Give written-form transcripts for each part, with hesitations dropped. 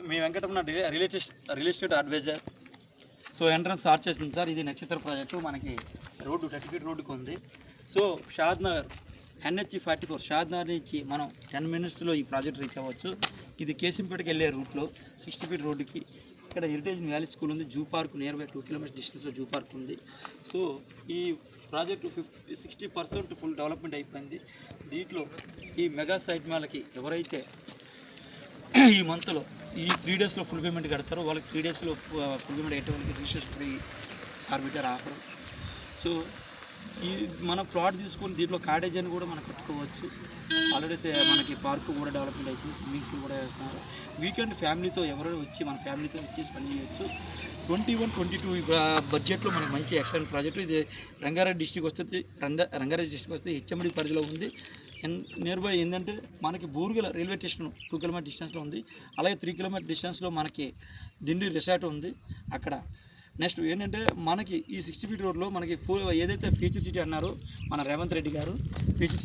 మీ Venkataramana real estate advisor. So entrance start చేసింది sir. ఇది Nakshatra project మనకి రోడ్డు 30 ఫీట్ రోడ్డుకు ఉంది. So Shadnagar NH 44 Shadnagar నుంచి మనం 10 మినిట్స్లో ఈ ప్రాజెక్ట్ రీచ్ అవ్వచ్చు. ఇది కేసింపేటకి వెళ్ళే రూట్లో 60 ఫీట్ రోడ్డుకి ఇక్కడ హెరిటేజ్ వ్యాలీ స్కూల్ ఉంది. Zoo park near by 2 kilometres డిస్టెన్స్లో జూ పార్క్ ఉంది. సో ఈ ప్రాజెక్టు 60% ఫుల్ డెవలప్మెంట్ అయిపోయింది. దీంట్లో ఈ మెగా సైట్ మేళకి ఎవరైతే ఈ మంత్లో ఈ 3 డేస్లో ఫుల్ పేమెంట్ కడతారో వాళ్ళకి 3 డేస్లో ఫుల్ పేమెంట్ అయ్యే వాళ్ళకి రిజిస్ట్రేషన్ ఫ్రీ సార్ పెట్టారు ఆఫర్. సో ఈ మన ప్లాట్ తీసుకొని దీంట్లో కాటేజ్ అని కూడా మనం కట్టుకోవచ్చు. ఆల్రెడీ మనకి పార్క్ కూడా డెవలప్మెంట్ అవుతుంది, స్విమ్మింగ్ పూల్ కూడా వేస్తున్నారు. వీకెండ్ ఫ్యామిలీతో ఎవరైనా వచ్చి మన ఫ్యామిలీతో వచ్చి స్పెండ్ చేయొచ్చు. 21-22 బడ్జెట్లో మనకి మంచి ఎక్సలెంట్ ప్రాజెక్టు. ఇది రంగారెడ్డి డిస్టిక్ వస్తుంది. రంగారెడ్డి డిస్టిక్ వస్తే HMD పరిధిలో ఉంది. నియర్ బై ఏంటంటే మనకి బూర్గల రైల్వే స్టేషన్ 2 కిలోమీటర్ డిస్టెన్స్లో ఉంది. అలాగే 3 కిలోమీటర్ డిస్టెన్స్లో మనకి దిండి రిసార్ట్ ఉంది అక్కడ. నెక్స్ట్ ఏంటంటే మనకి ఈ 60 ఫీట్ రోడ్లో మనకి ఏదైతే ఫ్యూచర్ సిటీ అన్నారో మన రేవంత్ రెడ్డి గారు ఫ్యూచర్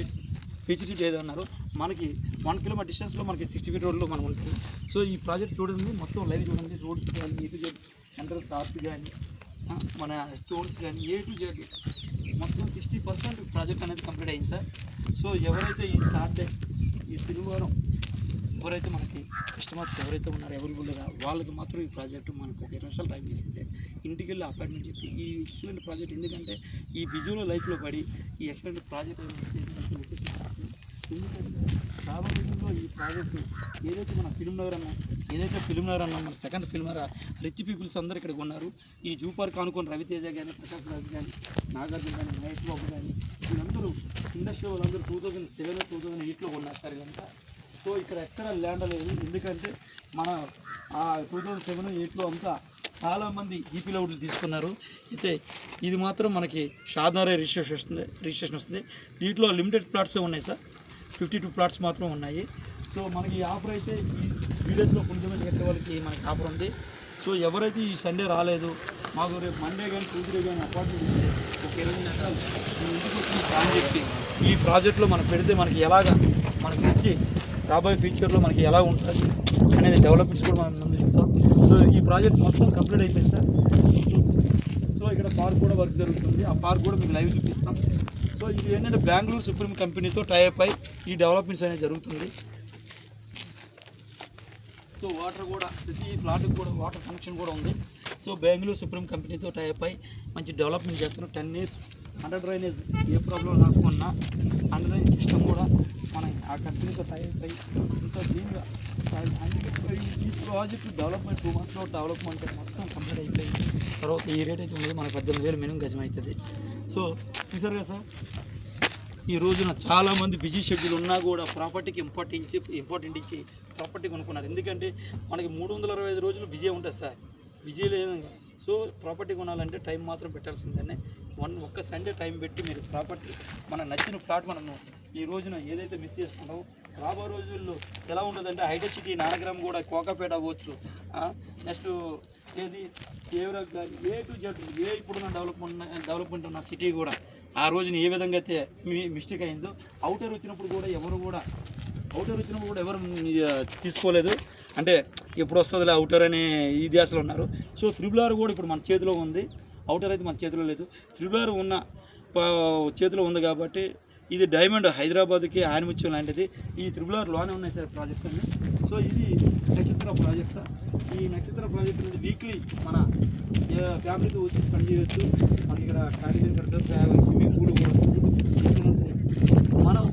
సిటీ ఏదో అన్నారో మనకి 1 కిలోమీటర్ డిస్టెన్స్లో మనకి 60 ఫీట్ రోడ్లో మనం ఉంటుంది. సో ఈ ప్రాజెక్ట్ చూడండి, మొత్తం లైవ్ చూడండి. రోడ్స్ కానీ A to Z entrance arch కానీ మన స్టోన్స్ కానీ A to Z మొత్తం 60% ప్రాజెక్ట్ అనేది కంప్లీట్ అయింది సార్. సో ఎవరైతే ఈ సాటర్డే ఈ శనివారం ఎవరైతే మనకి కస్టమర్స్ ఎవరైతే ఉన్నారో అవైలబుల్గా వాళ్ళకి మాత్రం ఈ ప్రాజెక్టు మనకు ఒక 20 నిమిషాలు టైం ఇస్తుంది. ఇంటికి వెళ్ళి అపాయింట్మెంట్ చెప్పి ఈ ఎక్సలెంట్ ప్రాజెక్ట్ ఎందుకంటే ఈ బిజీలో లైఫ్లో పడి ఈ ఎక్సలెంట్ ప్రాజెక్ట్ ఎందుకంటే రాబోయే రోజుల్లో ఈ ప్రాజెక్టు ఏదైతే మన ఫిల్మ్ నగర్ అన్నాం మన second Film Nagar rich peoples అందరూ ఇక్కడికి ఉన్నారు. ఈ జూ పార్క్ అనుకుని రవితేజ కానీ ప్రకాష్ రాజ్ కానీ నాగార్జున కానీ మహేష్ బాబు కానీ వీళ్ళందరూ ఇండస్ట్రీ వాళ్ళందరూ 2007-2008లో ఉన్నారు సార్ ఇదంతా. సో ఇక్కడ ఎక్కడ ల్యాండ్ లేదు, ఎందుకంటే మన 2007-2008లో అంతా చాలామంది జీపీ లౌడ్లు తీసుకున్నారు. అయితే ఇది మాత్రం మనకి షాద్నగర్ రిజిస్ట్రేషన్ వస్తుంది. దీంట్లో లిమిటెడ్ ప్లాట్సే ఉన్నాయి సార్, 52 ప్లాట్స్ మాత్రం ఉన్నాయి. సో మనకి ఈ ఆఫర్ అయితే ఈ 3 డేస్లో ఫుల్ పేమెంట్ కట్టే వాళ్ళకి మనకి ఆఫర్ ఉంది. సో ఎవరైతే ఈ సండే రాలేదు మాకు రేపు మండే కానీ ట్యూస్డే కానీ అపార్ట్మెంట్ ఇస్తే ఒక 20 నిమిషాలు ఇంటికి వచ్చి ప్లాన్ చెప్పి ఈ ప్రాజెక్ట్లో మనం పెడితే మనకి ఎలాగా మనకి వచ్చి రాబోయే ఫ్యూచర్లో మనకి ఎలా ఉంటుంది అనేది డెవలప్మెంట్స్ కూడా మనం ముందు చెప్తాం. సో ఈ ప్రాజెక్ట్ మొత్తం కంప్లీట్ అయిపోయింది సార్. సో ఇక్కడ పార్క్ కూడా వర్క్ జరుగుతుంది, ఆ పార్క్ కూడా మీకు లైవ్ చూపిస్తాం. సో ఇది ఏంటంటే బెంగళూరు సుప్రీం కంపెనీతో టైఅప్ అయి ఈ డెవలప్మెంట్స్ అనేది జరుగుతుంది. సో వాటర్ కూడా ప్రతి ఫ్లాట్కి కూడా వాటర్ కనెక్షన్ కూడా ఉంది. సో బెంగళూరు సుప్రీం కంపెనీతో టైఅప్ అయి మంచి డెవలప్మెంట్ చేస్తున్నాం. 10 years అండర్ డ్రైనేజ్ ఏ ప్రాబ్లం రాకుండా అండర్ డ్రైనేజ్ సిస్టమ్ కూడా మన ఆ కంపెనీతో టైఅప్ అయ్యి ఇంత దీనిగా ఈ ప్రాజెక్ట్ డెవలప్మెంట్ 2 monthsలో డెవలప్మెంట్ మొత్తం కంప్లీట్ అయిపోయింది. తర్వాత ఈ రేట్ అయితే ఉండదు మనకు 18,000 మినిమం గజం అవుతుంది. సో చూసారు కదా సార్, ఈ రోజున చాలామంది బిజీ షెడ్యూల్ ఉన్నా కూడా ప్రాపర్టీకి ఇంపార్టెంట్ ఇచ్చి ప్రాపర్టీ కొనుక్కున్నారు. ఎందుకంటే మనకి 365 రోజులు బిజీ ఉంటుంది సార్, బిజీ లేదు. సో ప్రాపర్టీ కొనాలంటే టైం మాత్రం పెట్టాల్సిందే. ఒక్క సండే టైం పెట్టి మీరు ప్రాపర్టీ మన నచ్చిన ప్లాట్ మనము ఈ రోజున ఏదైతే మిస్ చేసుకుంటామో రాబోయే రోజుల్లో ఎలా ఉంటుందంటే హైటెక్ సిటీ నానగ్రామ్ కూడా కోకాపేట అవ్వచ్చు. నెక్స్ట్ ఏది కేవలం A to Z ఇప్పుడున్న డెవలప్మెంట్ ఉన్న సిటీ కూడా ఆ రోజున ఏ విధంగా అయితే మిస్టేక్ అయిందో అవుటర్ వచ్చినప్పుడు కూడా ఎవరు తీసుకోలేదు. అంటే ఎప్పుడు వస్తుందిలే అవుటర్ అనే ఈ ధ్యాసలో ఉన్నారు. సో త్రిబుల్ R కూడా ఇప్పుడు మన చేతిలో ఉంది, అవుటర్ అయితే మన చేతిలో లేదు. త్రిబుల్ R ఉన్న చేతిలో ఉంది కాబట్టి ఇది డైమండ్ హైదరాబాద్కి ఆనిముత్యం లాంటిది. ఈ త్రిబుల్ R లోనే ఉన్నాయి సార్ ప్రాజెక్ట్స్ అన్ని. సో ఇది నక్షత్ర ప్రాజెక్ట్ సార్. ఈ నక్షత్ర ప్రాజెక్ట్ అనేది వీక్లీ మన ఫ్యామిలీతో వచ్చి స్పెండ్ చేయవచ్చు. మనకి ఇక్కడ కారిడర్ కడతారు, స్విమ్మింగ్ పూల్ కూడా వస్తుంది. మనం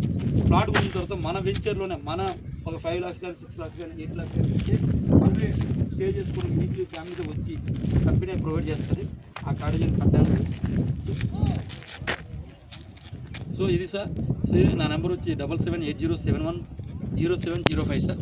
ప్లాట్ కొన్న తర్వాత మన వెంచర్లోనే మన ఒక 5 lakhs కానీ 6 lakhs కానీ 8 lakhs కానీ ఇచ్చి మనమే స్టే చేసుకుని వీక్లీ ఫ్యామిలీతో వచ్చి కంపెనీ ప్రొవైడ్ చేస్తుంది ఆ కారిడర్ కట్టడానికి. సో ఇది సార్. సో నా నెంబర్ వచ్చి 7780710705 సార్.